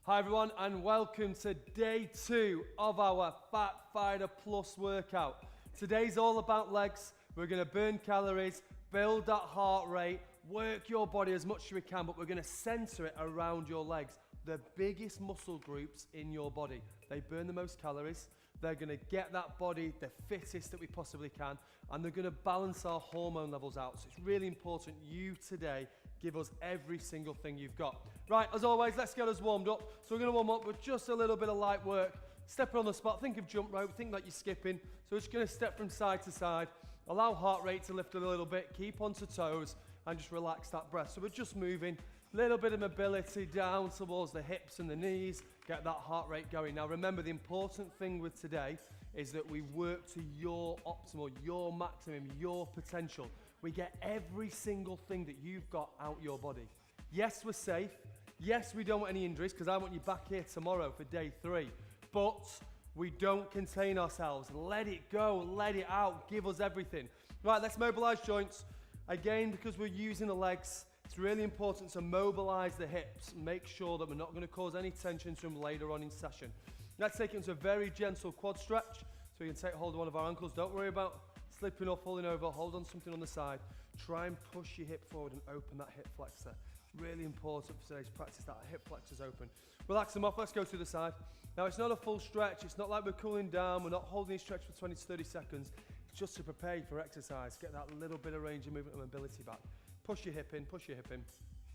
Hi everyone and welcome to day 2 of our Fat Fighter Plus workout. Today's all about legs. We're going to burn calories, build that heart rate, work your body as much as we can, but we're going to center it around your legs. The biggest muscle groups in your body. They burn the most calories. They're going to get that body the fittest that we possibly can, and they're going to balance our hormone levels out. So it's really important you today give us every single thing you've got. Right, as always, let's get us warmed up. So we're going to warm up with just a little bit of light work. Step on the spot, think of jump rope, think like you're skipping. So we're just going to step from side to side, allow heart rate to lift a little bit, keep onto toes, and just relax that breath. So we're just moving, little bit of mobility down towards the hips and the knees, get that heart rate going. Now remember, the important thing with today is that we work to your optimal, your maximum, your potential. We get every single thing that you've got out your body. Yes, we're safe. Yes, we don't want any injuries, because I want you back here tomorrow for day 3. But we don't contain ourselves. Let it go, let it out, give us everything. Right, let's mobilize joints. Again, because we're using the legs, it's really important to mobilize the hips. Make sure that we're not going to cause any tension to them later on in session. Let's take it into a very gentle quad stretch. So we can take hold of one of our ankles. Don't worry about slipping or falling over. Hold on something on the side. Try and push your hip forward and open that hip flexor. Really important for today's practice that hip flexor's open. Relax them off. Let's go to the side. Now it's not a full stretch. It's not like we're cooling down. We're not holding this stretch for 20 to 30 seconds. It's just to prepare you for exercise. Get that little bit of range of movement and mobility back. Push your hip in, push your hip in.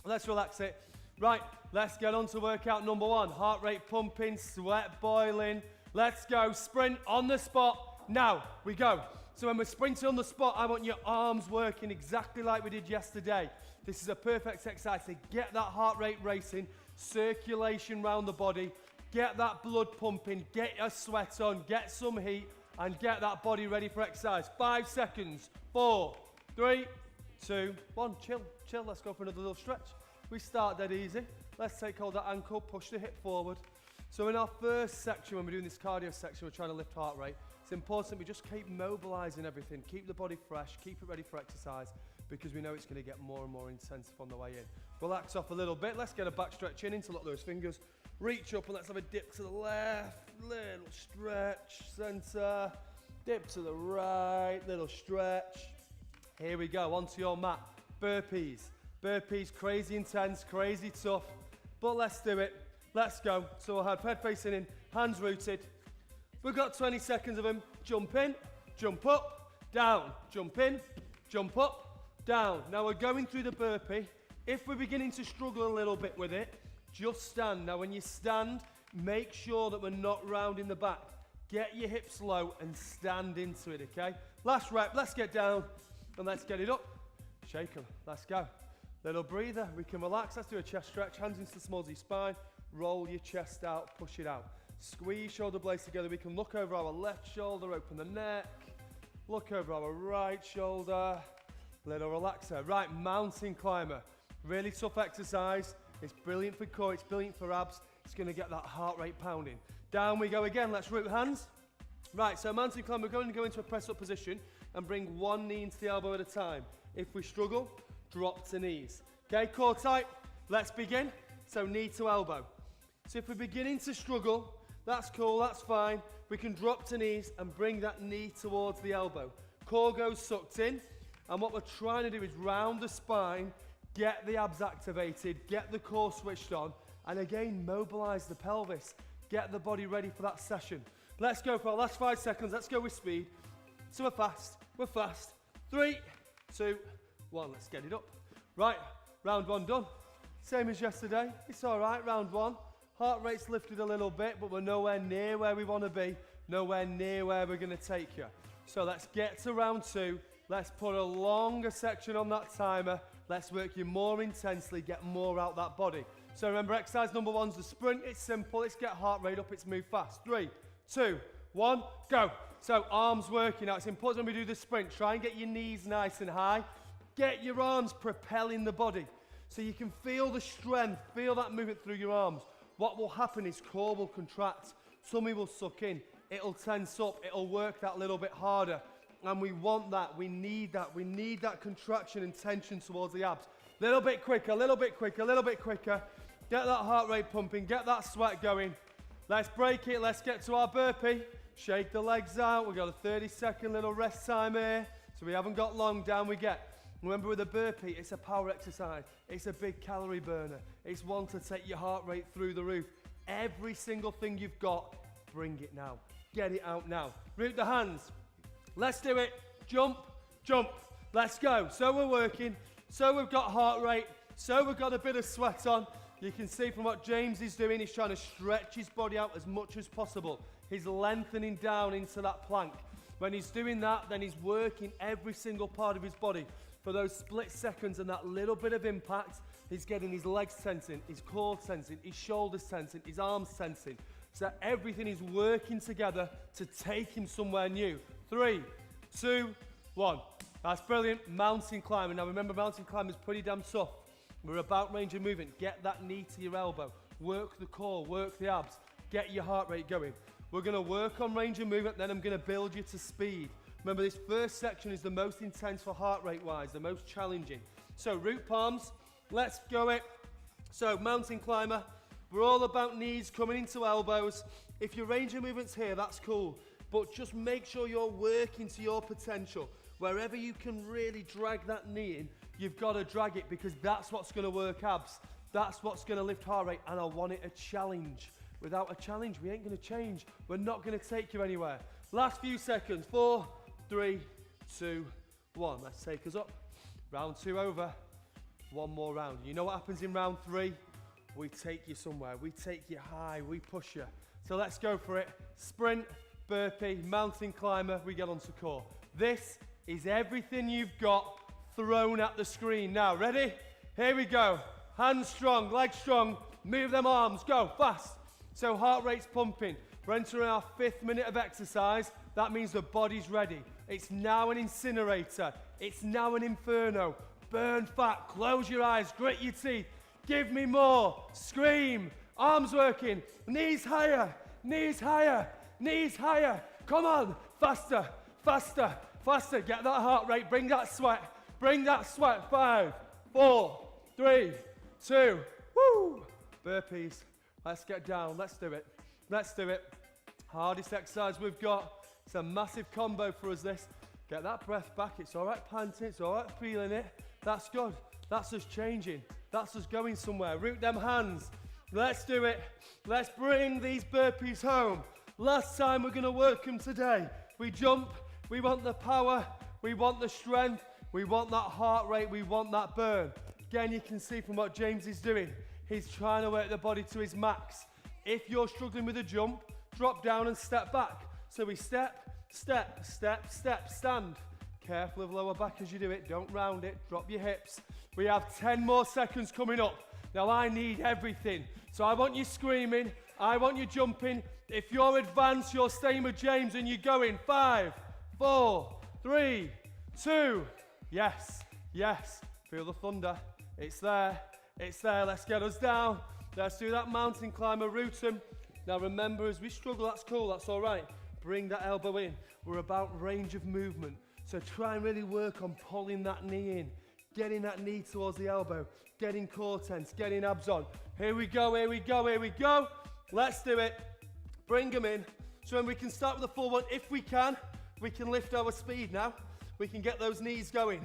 Let's relax it. Right, let's get on to workout number 1. Heart rate pumping, sweat boiling. Let's go, sprint on the spot. Now, we go. So when we're sprinting on the spot, I want your arms working exactly like we did yesterday. This is a perfect exercise to get that heart rate racing, circulation around the body, get that blood pumping, get your sweat on, get some heat, and get that body ready for exercise. 5 seconds, 4, 3, 2, 1, chill, let's go for another little stretch. We start dead easy. Let's take hold of that ankle, push the hip forward. So in our first section, when we're doing this cardio section, we're trying to lift heart rate. It's important we just keep mobilizing everything, keep the body fresh, keep it ready for exercise, because we know it's going to get more and more intensive on the way in. Relax off a little bit. Let's get a back stretch in, interlock those fingers. Reach up and let's have a dip to the left, little stretch, center, dip to the right, little stretch. Here we go, onto your mat. Burpees. Burpees, crazy intense, crazy tough, but let's do it. Let's go. So we'll have head facing in, hands rooted. We've got 20 seconds of them. Jump in, jump up, down. Jump in, jump up, down. Now we're going through the burpee. If we're beginning to struggle a little bit with it, just stand. Now when you stand, make sure that we're not rounding the back. Get your hips low and stand into it, okay? Last rep, let's get down and let's get it up. Shake them, let's go. Little breather, we can relax. Let's do a chest stretch, hands into the smalls of your spine. Roll your chest out, push it out. Squeeze shoulder blades together. We can look over our left shoulder, open the neck. Look over our right shoulder. Little relaxer. Right, mountain climber. Really tough exercise. It's brilliant for core, it's brilliant for abs. It's gonna get that heart rate pounding. Down we go again, let's root hands. Right, so mountain climber, we're going to go into a press up position and bring one knee into the elbow at a time. If we struggle, drop to knees. Okay, core tight, let's begin. So knee to elbow. So if we're beginning to struggle, that's cool, that's fine. We can drop to knees and bring that knee towards the elbow. Core goes sucked in, and what we're trying to do is round the spine, get the abs activated, get the core switched on, and again, mobilize the pelvis. Get the body ready for that session. Let's go for our last 5 seconds, let's go with speed. So we're fast. 3, 2, 1, let's get it up. Right, round 1 done. Same as yesterday, it's all right, round 1. Heart rate's lifted a little bit, but we're nowhere near where we want to be, nowhere near where we're going to take you. So let's get to round 2. Let's put a longer section on that timer. Let's work you more intensely, get more out that body. So remember, exercise number 1's the sprint. It's simple, it's get heart rate up, it's move fast. 3, 2, 1, go. So arms working. Now it's important when we do the sprint, try and get your knees nice and high. Get your arms propelling the body. So you can feel the strength, feel that movement through your arms. What will happen is core will contract, tummy will suck in, it'll tense up, it'll work that little bit harder. And we want that, we need that contraction and tension towards the abs. Little bit quicker, little bit quicker, little bit quicker. Get that heart rate pumping, get that sweat going. Let's break it, let's get to our burpee. Shake the legs out, we've got a 30-second little rest time here. So we haven't got long, down we get. Remember with a burpee, it's a power exercise. It's a big calorie burner. It's one to take your heart rate through the roof. Every single thing you've got, bring it now. Get it out now. Root the hands. Let's do it. Jump, jump. Let's go. So we're working. So we've got heart rate. So we've got a bit of sweat on. You can see from what James is doing, he's trying to stretch his body out as much as possible. He's lengthening down into that plank. When he's doing that, then he's working every single part of his body. For those split seconds and that little bit of impact, he's getting his legs tensing, his core tensing, his shoulders tensing, his arms tensing. So everything is working together to take him somewhere new. 3, 2, 1. That's brilliant. Mountain climbing. Now remember, mountain climbing is pretty damn tough. We're about range of movement. Get that knee to your elbow. Work the core, work the abs. Get your heart rate going. We're going to work on range of movement, then I'm going to build you to speed. Remember, this first section is the most intense for heart rate wise, the most challenging. So root palms, let's go it. So mountain climber, we're all about knees coming into elbows. If your range of movement's here, that's cool. But just make sure you're working to your potential. Wherever you can really drag that knee in, you've got to drag it, because that's what's going to work abs. That's what's going to lift heart rate, and I want it a challenge. Without a challenge, we ain't going to change. We're not going to take you anywhere. Last few seconds. 4, 3, 2, 1. Let's take us up. Round 2 over. One more round. You know what happens in round 3? We take you somewhere. We take you high. We push you. So let's go for it. Sprint, burpee, mountain climber. We get onto core. This is everything you've got thrown at the screen. Now, ready? Here we go. Hands strong, legs strong. Move them arms. Go fast. So heart rate's pumping. We're entering our 5th minute of exercise. That means the body's ready. It's now an incinerator. It's now an inferno. Burn fat, close your eyes, grit your teeth. Give me more, scream. Arms working, knees higher, knees higher, knees higher. Come on, faster, faster, faster. Get that heart rate, bring that sweat. Bring that sweat. 5, 4, 3, 2, woo. Burpees. Let's get down, let's do it. Let's do it. Hardest exercise we've got. It's a massive combo for us, this. Get that breath back. It's all right panting, it's all right feeling it. That's good. That's us changing. That's us going somewhere. Root them hands. Let's do it. Let's bring these burpees home. Last time we're gonna work them today. We jump, we want the power, we want the strength, we want that heart rate, we want that burn. Again, you can see from what James is doing, he's trying to work the body to his max. If you're struggling with a jump, drop down and step back. So we step, step, step, step, stand. Careful of lower back as you do it. Don't round it, drop your hips. We have 10 more seconds coming up. Now I need everything. So I want you screaming, I want you jumping. If you're advanced, you're staying with James and you're going. 5, 4, 3, 2. Yes, yes. Feel the thunder. It's there. It's there. Let's get us down. Let's do that mountain climber, root him. Now remember, as we struggle, that's cool, that's all right. Bring that elbow in. We're about range of movement. So try and really work on pulling that knee in, getting that knee towards the elbow, getting core tense, getting abs on. Here we go, here we go, here we go. Let's do it. Bring them in. So when we can start with the full one, if we can lift our speed now. We can get those knees going.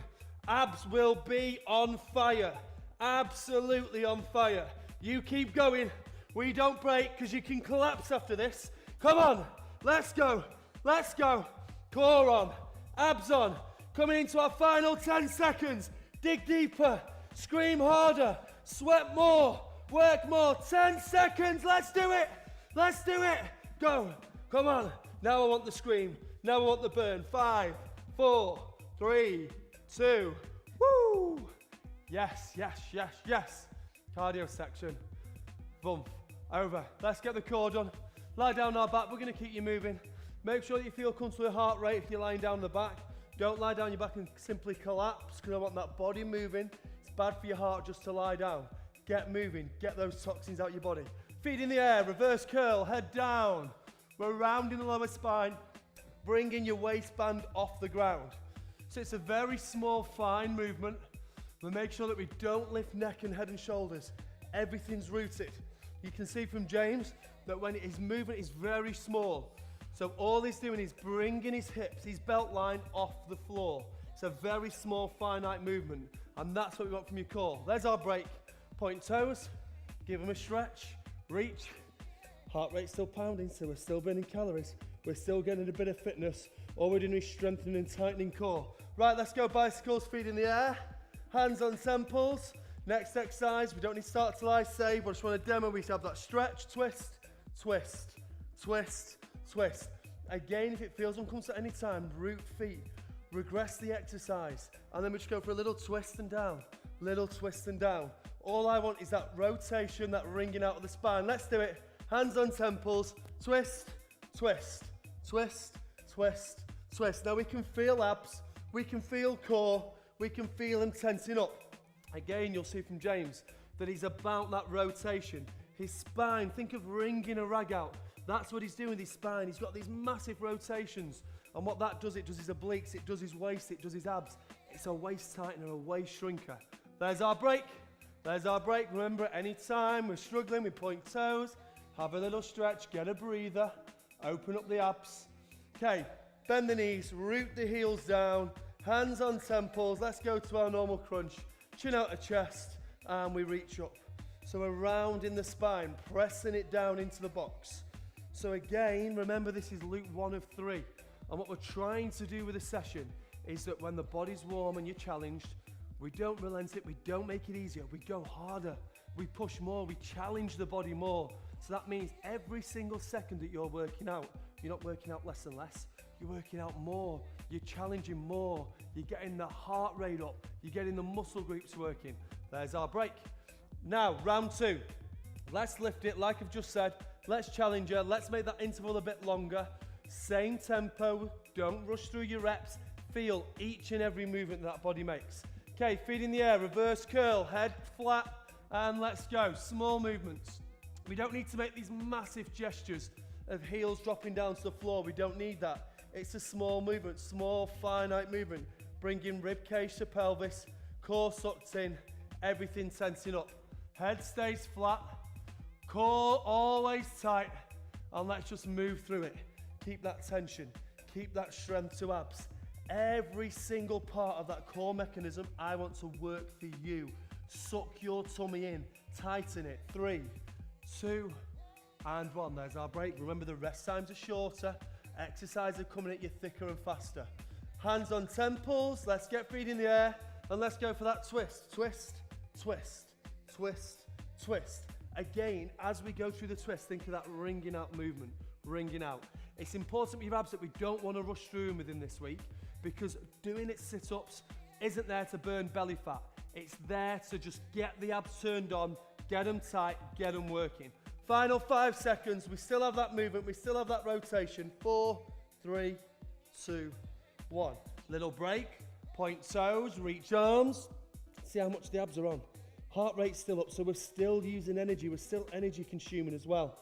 Abs will be on fire. Absolutely on fire. You keep going. We don't break, because you can collapse after this. Come on. Let's go. Let's go. Core on. Abs on. Coming into our final 10 seconds. Dig deeper. Scream harder. Sweat more. Work more. 10 seconds. Let's do it. Let's do it. Go. Come on. Now I want the scream. Now I want the burn. 5, 4, 3, 2. Woo. Yes, yes, yes, yes. Cardio section. Boom. Over. Let's get the core done. Lie down on our back. We're going to keep you moving. Make sure that you feel comfortable with heart rate if you're lying down on the back. Don't lie down on your back and simply collapse, because I want that body moving. It's bad for your heart just to lie down. Get moving. Get those toxins out your body. Feet in the air. Reverse curl. Head down. We're rounding the lower spine. Bringing your waistband off the ground. So it's a very small, fine movement. We'll make sure that we don't lift neck and head and shoulders. everything's rooted. You can see from James that when his movement is very small. So all he's doing is bringing his hips, his belt line off the floor. It's a very small, finite movement, and that's what we want from your core. There's our break. Point toes, give them a stretch, reach. Heart rate still pounding, so we're still burning calories. We're still getting a bit of fitness. All we're doing is strengthening and tightening core. Right, let's go bicycles, feet in the air. Hands on temples. Next exercise, we don't need to start till I say, but I just want to demo. We have that stretch, twist, twist, twist, twist. Again, if it feels uncomfortable at any time, root feet. Regress the exercise. And then we just go for a little twist and down. Little twist and down. All I want is that rotation, that ringing out of the spine. Let's do it. Hands on temples. Twist, twist, twist, twist, twist. Now we can feel abs. We can feel core. We can feel them tensing up. Again, you'll see from James that he's about that rotation. His spine, think of wringing a rag out. That's what he's doing with his spine. He's got these massive rotations. And what that does, it does his obliques, it does his waist, it does his abs. It's a waist tightener, a waist shrinker. There's our break. There's our break. Remember, any time we're struggling, we point toes, have a little stretch, get a breather, open up the abs. Okay, bend the knees, root the heels down, hands on temples. Let's go to our normal crunch. Chin out to chest, and we reach up. So we're rounding the spine, pressing it down into the box. So again, remember this is loop 1 of 3. And what we're trying to do with the session is that when the body's warm and you're challenged, we don't relent it, we don't make it easier, we go harder, we push more, we challenge the body more. So that means every single second that you're working out, you're not working out less and less, you're working out more, you're challenging more, you're getting the heart rate up, you're getting the muscle groups working. There's our break. Now, round 2. Let's lift it, like I've just said, let's challenge her, let's make that interval a bit longer. Same tempo, don't rush through your reps, feel each and every movement that body makes. Okay, feet in the air, reverse curl, head flat, and let's go. Small movements. We don't need to make these massive gestures of heels dropping down to the floor. We don't need that. It's a small movement, small, finite movement. Bringing rib cage to pelvis, core sucked in, everything tensing up. Head stays flat, core always tight, and let's just move through it. Keep that tension, keep that strength to abs. Every single part of that core mechanism, I want to work for you. Suck your tummy in, tighten it. 3, 2, and 1. There's our break. Remember, the rest times are shorter. Exercises are coming at you thicker and faster. Hands on temples. Let's get feet in the air, and let's go for that twist. Twist, twist, twist, twist. Again, as we go through the twist, think of that ringing out movement, ringing out. It's important with your abs that we don't want to rush through them within this week, because doing it sit-ups isn't there to burn belly fat. It's there to just get the abs turned on, get them tight, get them working. Final 5 seconds. We still have that movement. We still have that rotation. 4, 3, 2, 1. Little break. Point toes, reach arms. See how much the abs are on. Heart rate's still up, so we're still using energy. We're still energy consuming as well.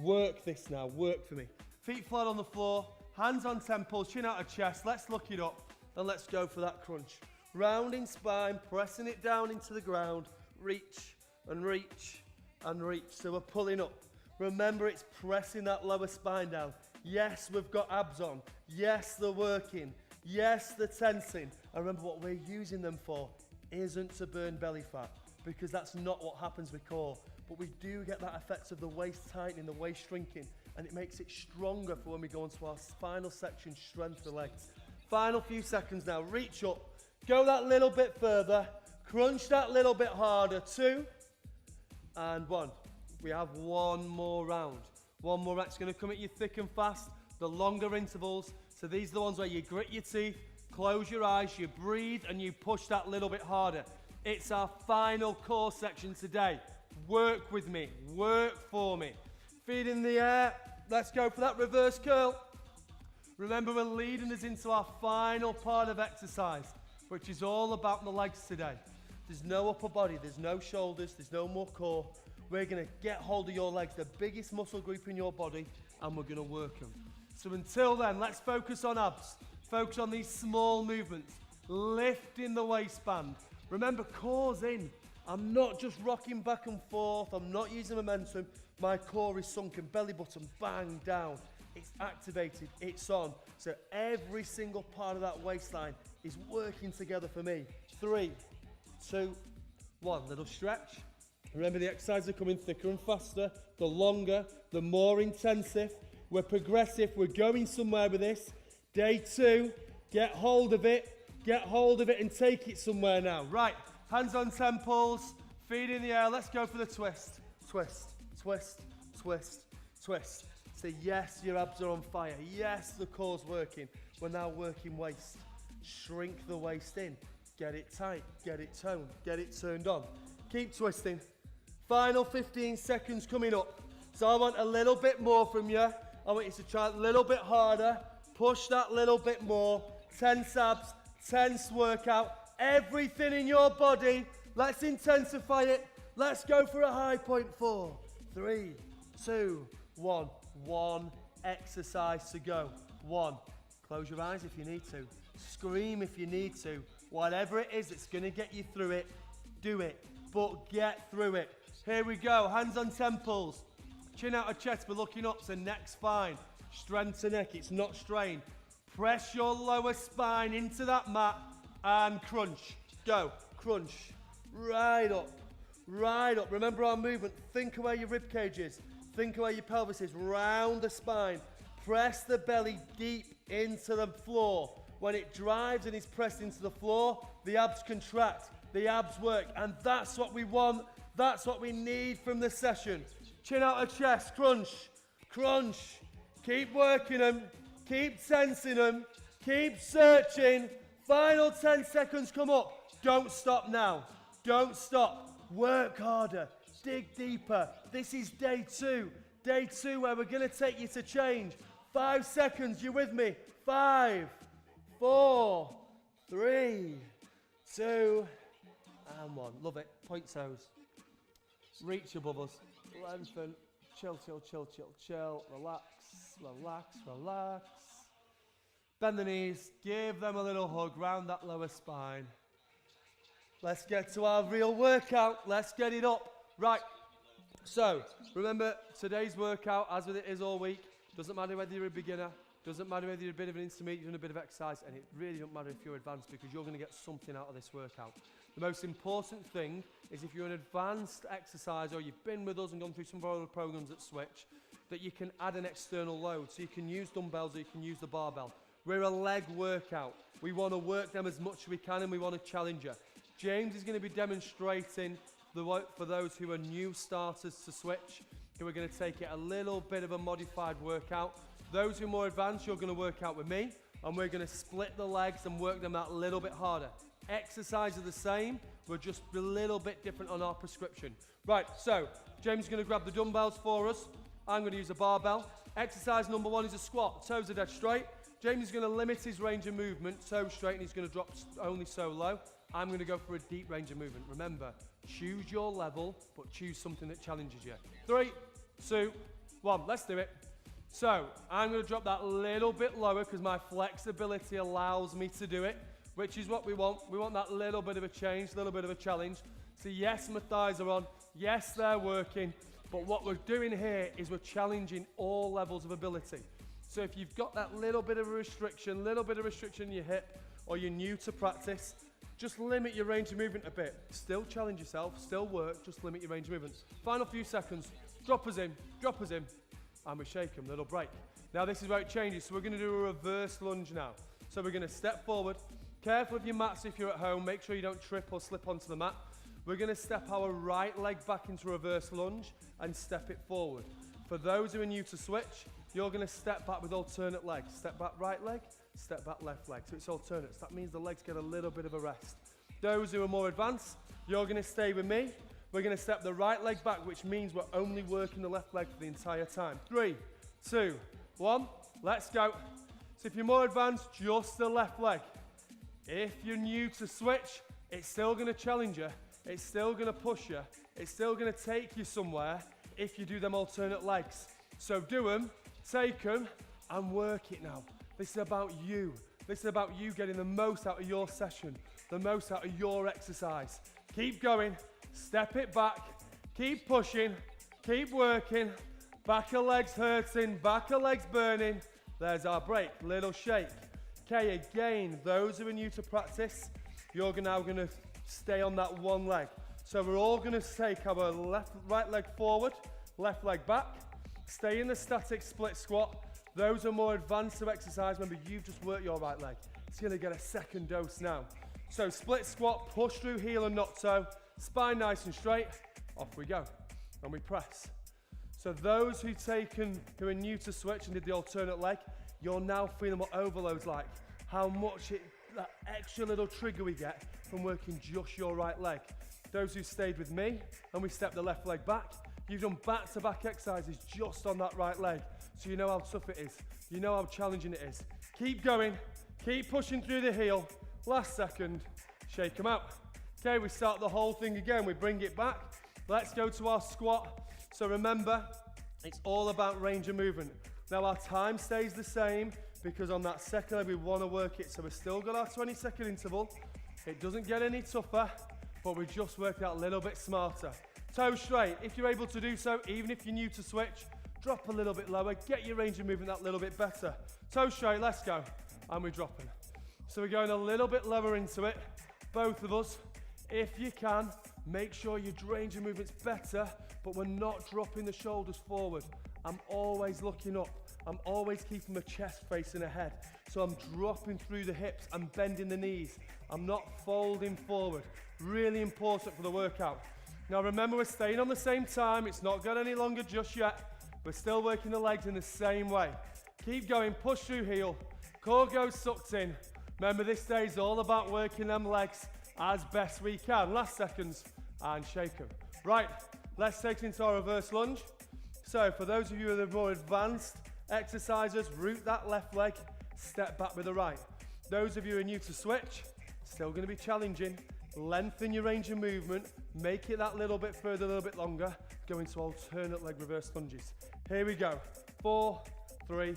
Work this now. Work for me. Feet flat on the floor. Hands on temples, chin out of chest. Let's look it up, and let's go for that crunch. Rounding spine, pressing it down into the ground. Reach and reach and reach. So we're pulling up. Remember, it's pressing that lower spine down. Yes, we've got abs on. Yes, they're working. Yes, they're tensing. And remember, what we're using them for isn't to burn belly fat, because that's not what happens with core. But we do get that effect of the waist tightening, the waist shrinking, and it makes it stronger for when we go into our final section, strength the legs. Final few seconds now. Reach up. Go that little bit further. Crunch that little bit harder. 2 and 1. We have one more round. One more round. It's going to come at you thick and fast. The longer intervals. So these are the ones where you grit your teeth, close your eyes, you breathe, and you push that little bit harder. It's our final core section today. Work with me. Work for me. Feet in the air. Let's go for that reverse curl. Remember, we're leading us into our final part of exercise, which is all about the legs today. There's no upper body, there's no shoulders, there's no more core. We're going to get hold of your legs, the biggest muscle group in your body, and we're going to work them. So until then, let's focus on abs. Focus on these small movements. Lifting the waistband. Remember, core's in. I'm not just rocking back and forth. I'm not using momentum. My core is sunken, belly button bang down. It's activated, it's on. So every single part of that waistline is working together for me. 3, 2, 1. Little stretch. Remember, the exercises are coming thicker and faster. The longer, the more intensive. We're progressive. We're going somewhere with this. Day 2, get hold of it. Get hold of it and take it somewhere now. Right, hands on temples, feet in the air. Let's go for the twist. Twist, twist, twist, twist. So yes, your abs are on fire. Yes, the core's working. We're now working waist. Shrink the waist in. Get it tight, get it toned, get it turned on. Keep twisting. Final 15 seconds coming up. So I want a little bit more from you. I want you to try a little bit harder. Push that little bit more. Tense abs, tense workout. Everything in your body. Let's intensify it. Let's go for a high point. 4, 3, 2, 1. 1 exercise to go. 1. Close your eyes if you need to. Scream if you need to. Whatever it is that's going to get you through it, do it. But get through it. Here we go. Hands on temples. Chin out of chest. We're looking up, so neck's fine. Strength to neck. It's not strained. Press your lower spine into that mat and crunch. Go. Crunch. Right up. Right up. Remember our movement. Think of where your rib cage is. Think of where your pelvis is. Round the spine. Press the belly deep into the floor. When it drives and is pressed into the floor, the abs contract, the abs work, and that's what we want. That's what we need from this session. Chin out of chest, crunch, crunch. Keep working them, keep tensing them, keep searching. Final 10 seconds come up. Don't stop now. Don't stop. Work harder. Dig deeper. This is day 2. Day 2 where we're going to take you to change. 5 seconds. You with me? 5, 4, 3, 2, and 1. Love it. Point toes. Reach your bubbles. Lengthen. Chill, chill, chill, chill, chill. Relax, relax, relax. Bend the knees. Give them a little hug round that lower spine. Let's get to our real workout. Let's get it up. Right. So, remember, today's workout, as with it is all week, doesn't matter whether you're a beginner, doesn't matter whether you're a bit of an intermediate, doing a bit of exercise, and it really doesn't matter if you're advanced, because you're going to get something out of this workout. The most important thing is if you're an advanced exerciser, or you've been with us and gone through some of our other programs at Switch, that you can add an external load. So you can use dumbbells or you can use the barbell. We're a leg workout. We want to work them as much as we can, and we want to challenge you. James is going to be demonstrating for those who are new starters to Switch, who are going to take it a little bit of a modified workout. Those who are more advanced, you're going to work out with me, and we're going to split the legs and work them that little bit harder. Exercise are the same, we're just a little bit different on our prescription. Right, so James is going to grab the dumbbells for us. I'm going to use a barbell. Exercise number 1 is a squat. Toes are dead straight. James is going to limit his range of movement, toes straight, and he's going to drop only so low. I'm going to go for a deep range of movement. Remember, choose your level, but choose something that challenges you. 3, 2, 1, let's do it. So, I'm going to drop that little bit lower because my flexibility allows me to do it, which is what we want. We want that little bit of a change, a little bit of a challenge. So yes, my thighs are on. Yes, they're working. But what we're doing here is we're challenging all levels of ability. So if you've got that little bit of a restriction, in your hip, or you're new to practice, just limit your range of movement a bit. Still challenge yourself, still work, just limit your range of movement. Final few seconds. Drop us in, and we shake them, little break. Now this is where it changes, so we're gonna do a reverse lunge now. So we're gonna step forward. Careful with your mats if you're at home, make sure you don't trip or slip onto the mat. We're gonna step our right leg back into reverse lunge and step it forward. For those who are new to Switch, you're gonna step back with alternate legs. Step back right leg, step back left leg. So it's alternates. That means the legs get a little bit of a rest. Those who are more advanced, you're gonna stay with me. We're gonna step the right leg back, which means we're only working the left leg for the entire time. 3, 2, 1, let's go. So if you're more advanced, just the left leg. If you're new to Switch, it's still gonna challenge you. It's still gonna push you. It's still gonna take you somewhere if you do them alternate legs. So do them, take them, and work it now. This is about you. This is about you getting the most out of your session, the most out of your exercise. Keep going. Step it back. Keep pushing. Keep working. Back of legs hurting. Back of legs burning. There's our break. Little shake. Okay, again, those who are new to practice, you're now going to stay on that one leg. So we're all going to take our right leg forward, left leg back. Stay in the static split squat. Those are more advanced to exercise. Remember, you've just worked your right leg. It's going to get a second dose now. So split squat, push through heel and not toe. Spine nice and straight. Off we go. And we press. So those who are new to switch and did the alternate leg, you're now feeling what overload's like. How much that extra little trigger we get from working just your right leg. Those who stayed with me and we stepped the left leg back, you've done back-to-back exercises just on that right leg. So you know how tough it is. You know how challenging it is. Keep going. Keep pushing through the heel. Last second, shake them out. Okay, we start the whole thing again. We bring it back. Let's go to our squat. So remember, it's all about range of movement. Now our time stays the same because on that second leg we want to work it. So we've still got our 20-second interval. It doesn't get any tougher, but we just work it out a little bit smarter. Toes straight. If you're able to do so, even if you're new to switch, drop a little bit lower. Get your range of movement that little bit better. Toes straight, let's go. And we're dropping. So we're going a little bit lower into it. Both of us. If you can, make sure your range of movement's better, but we're not dropping the shoulders forward. I'm always looking up. I'm always keeping my chest facing ahead. So I'm dropping through the hips. I'm bending the knees. I'm not folding forward. Really important for the workout. Now remember, we're staying on the same time. It's not got any longer just yet. We're still working the legs in the same way. Keep going, push through heel. Core goes sucked in. Remember, this day is all about working them legs as best we can. Last seconds, and shake them. Right, let's take it into our reverse lunge. So for those of you who are the more advanced exercisers, root that left leg, step back with the right. Those of you who are new to switch, still going to be challenging. Lengthen your range of movement, make it that little bit further, a little bit longer. Go into alternate leg reverse lunges. Here we go. 4, 3,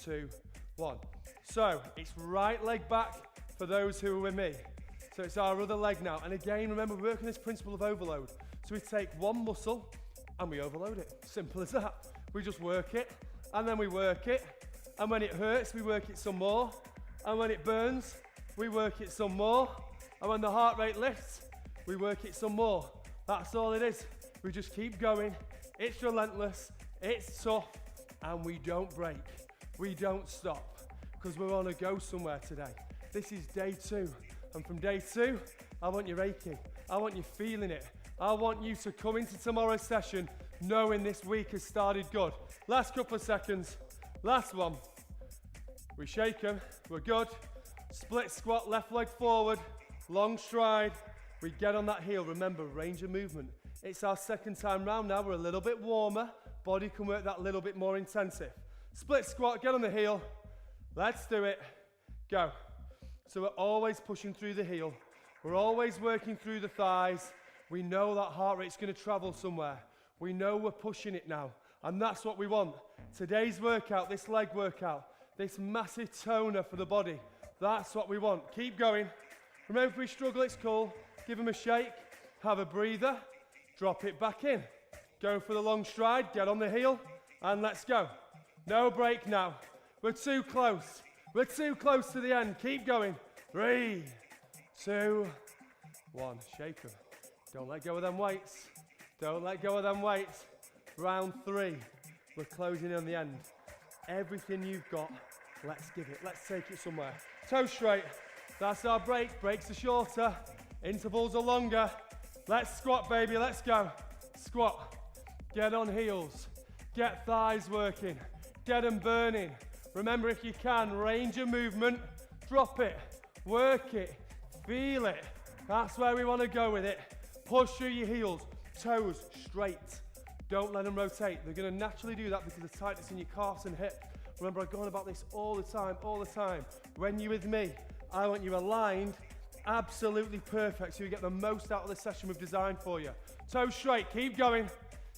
2, 1. So it's right leg back for those who are with me. So it's our other leg now. And again, remember, we're working this principle of overload. So we take one muscle and we overload it. Simple as that. We just work it and then we work it. And when it hurts, we work it some more. And when it burns, we work it some more. And when the heart rate lifts, we work it some more. That's all it is. We just keep going. It's relentless. It's tough. And we don't break. We don't stop. Because we're on a go somewhere today. This is day 2. And from day 2, I want you aching. I want you feeling it. I want you to come into tomorrow's session knowing this week has started good. Last couple of seconds. Last one. We shake them. We're good. Split squat, left leg forward. Long stride. We get on that heel. Remember, range of movement. It's our second time round now. We're a little bit warmer. Body can work that little bit more intensive. Split squat, get on the heel. Let's do it. Go. So we're always pushing through the heel. We're always working through the thighs. We know that heart rate's going to travel somewhere. We know we're pushing it now. And that's what we want. Today's workout, this leg workout, this massive toner for the body. That's what we want. Keep going. Remember, if we struggle, it's cool. Give them a shake. Have a breather. Drop it back in. Go for the long stride. Get on the heel. And let's go. No break now. We're too close. We're too close to the end. Keep going. 3, 2, 1. Shake them. Don't let go of them weights. Don't let go of them weights. Round 3. We're closing in on the end. Everything you've got, let's give it. Let's take it somewhere. Toe straight. That's our break. Breaks are shorter. Intervals are longer. Let's squat, baby. Let's go. Squat. Get on heels. Get thighs working. Get them burning. Remember, if you can, range of movement. Drop it. Work it. Feel it. That's where we want to go with it. Push through your heels. Toes straight. Don't let them rotate. They're going to naturally do that because of tightness in your calves and hip. Remember, I go on about this all the time. When you're with me, I want you aligned, absolutely perfect, so you get the most out of the session we've designed for you. Toes straight, keep going.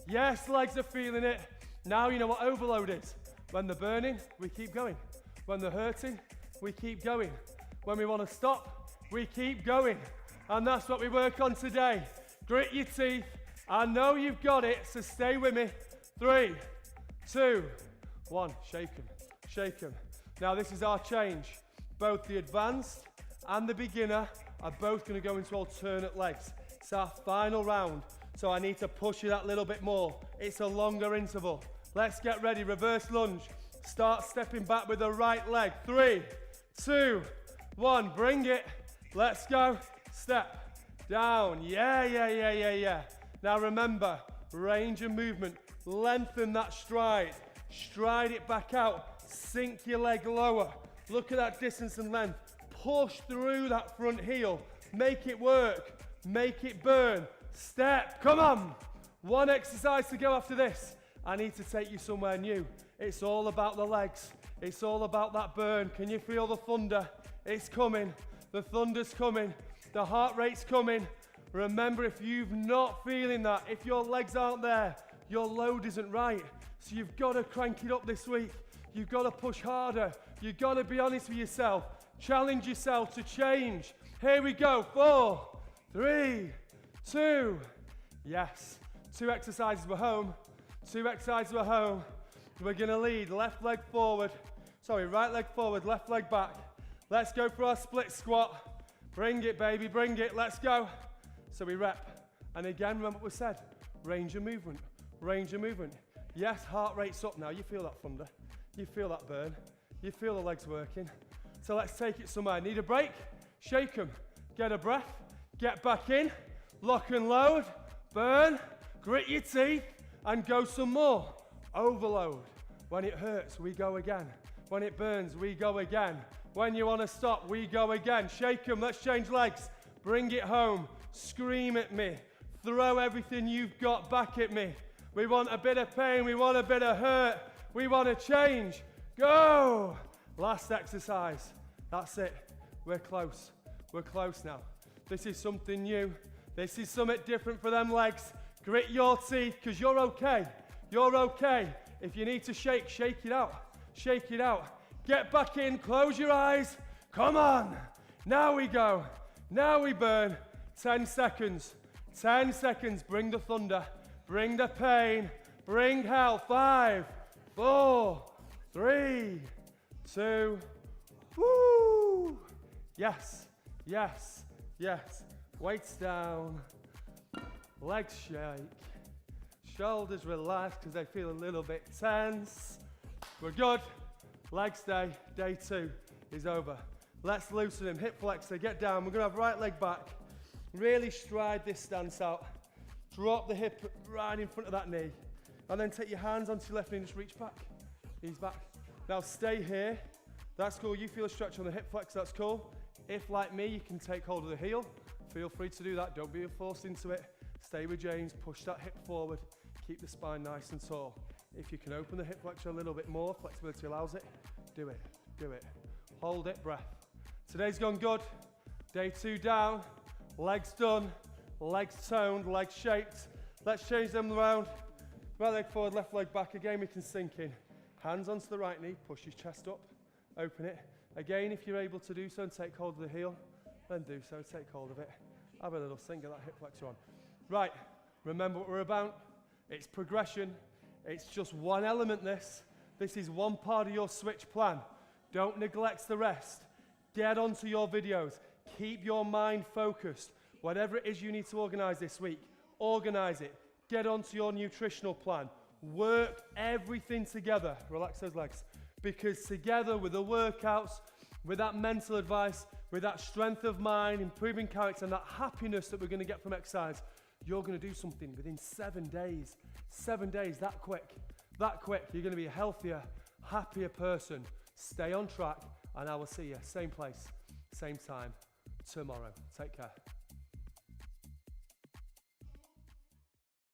Yes, legs are feeling it. Now you know what overload is. When they're burning, we keep going. When they're hurting, we keep going. When we want to stop, we keep going. And that's what we work on today. Grit your teeth. I know you've got it, so stay with me. 3, 2, 1. Shake them, shake them. Now this is our change. Both the advanced and the beginner are both going to go into alternate legs. It's our final round, so I need to push you that little bit more. It's a longer interval. Let's get ready, reverse lunge. Start stepping back with the right leg. 3, 2, 1, bring it. Let's go. Step, down, yeah. Now remember, range of movement. Lengthen that stride. Stride it back out. Sink your leg lower. Look at that distance and length. Push through that front heel. Make it work. Make it burn. Step, come on. One exercise to go after this. I need to take you somewhere new. It's all about the legs. It's all about that burn. Can you feel the thunder? It's coming. The thunder's coming. The heart rate's coming. Remember, if you're not feeling that, if your legs aren't there, your load isn't right. So you've got to crank it up this week. You've got to push harder. You've got to be honest with yourself. Challenge yourself to change. Here we go. 4, 3, 2. Yes. 2 exercises, we're home. 2 exercises, we're home. We're going to lead left leg forward. Sorry, right leg forward, left leg back. Let's go for our split squat. Bring it, baby, bring it. Let's go. So we rep. And again, remember what we said. Range of movement. Range of movement. Yes, heart rate's up now. You feel that thunder. You feel that burn. You feel the legs working. So let's take it somewhere. Need a break? Shake them. Get a breath. Get back in. Lock and load. Burn. Grit your teeth. And go some more. Overload. When it hurts, we go again. When it burns, we go again. When you want to stop, we go again. Shake them. Let's change legs. Bring it home. Scream at me. Throw everything you've got back at me. We want a bit of pain. We want a bit of hurt. We want to change. Go. Last exercise. That's it. We're close. We're close now. This is something new. This is something different for them legs. Grit your teeth because you're okay. You're okay. If you need to shake, shake it out. Shake it out. Get back in. Close your eyes. Come on. Now we go. Now we burn. 10 seconds. 10 seconds. Bring the thunder. Bring the pain. Bring hell. 5, 4, 3, 2. Woo! Yes. Yes. Yes. Weights down. Legs shake. Shoulders relax because they feel a little bit tense. We're good. Legs day. Day 2 is over. Let's loosen them. Hip flexor. Get down. We're going to have right leg back. Really stride this stance out. Drop the hip right in front of that knee. And then take your hands onto your left knee and just reach back. Ease back. Now stay here. That's cool. You feel a stretch on the hip flex. That's cool. If, like me, you can take hold of the heel, feel free to do that. Don't be forced into it. Stay with James. Push that hip forward. Keep the spine nice and tall. If you can open the hip flexor a little bit more, flexibility allows it, do it. Do it. Hold it. Breath. Today's gone good. Day 2 down. Legs done. Legs toned. Legs shaped. Let's change them around. Right leg forward, left leg back. Again, we can sink in. Hands onto the right knee. Push your chest up. Open it. Again, if you're able to do so and take hold of the heel, then do so. Take hold of it. Have a little sink. Get that hip flexor on. Right. Remember what we're about. It's progression. It's just one element, this. This is one part of your switch plan. Don't neglect the rest. Get onto your videos. Keep your mind focused. Whatever it is you need to organize this week, organize it. Get onto your nutritional plan. Work everything together. Relax those legs. Because together with the workouts, with that mental advice, with that strength of mind, improving character, and that happiness that we're going to get from exercise, you're going to do something within 7 days. 7 days, that quick. That quick. You're going to be a healthier, happier person. Stay on track, and I will see you same place, same time tomorrow. Take care.